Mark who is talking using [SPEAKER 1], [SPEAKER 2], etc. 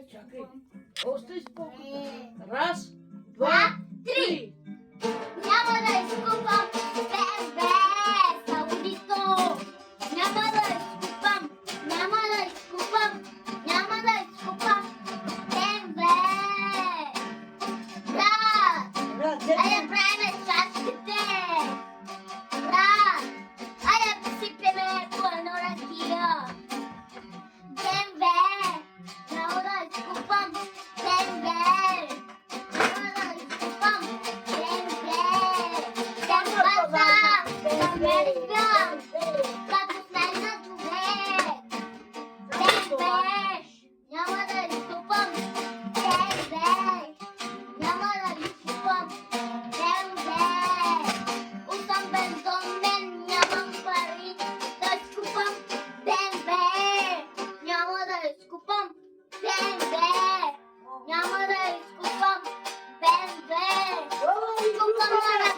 [SPEAKER 1] Чакай.
[SPEAKER 2] изкупам.
[SPEAKER 1] Още изпълката.
[SPEAKER 2] Не.
[SPEAKER 1] Раз,
[SPEAKER 2] Два,
[SPEAKER 1] два,
[SPEAKER 2] три.
[SPEAKER 1] три.
[SPEAKER 2] Няма да изкупам БМВ с аудито. Няма да изкупам. Няма да изкупам. Няма да изкупам БМВ. Брат,
[SPEAKER 1] Ръце.
[SPEAKER 2] айде правиме чашките. Брат, айде посипеме по едно ракия. БМВ. Няма да изкупам БМВ. Няма да изкупам БМВ. Дебата, Америка, като снежна човек. БМВ. Няма да изкупам БМВ. Няма да изкупам БМВ. Усам бензонен, нямам пари да изкупам БМВ. Няма да изкупам БМВ. Няма да изкупам БМВ. Изкупам на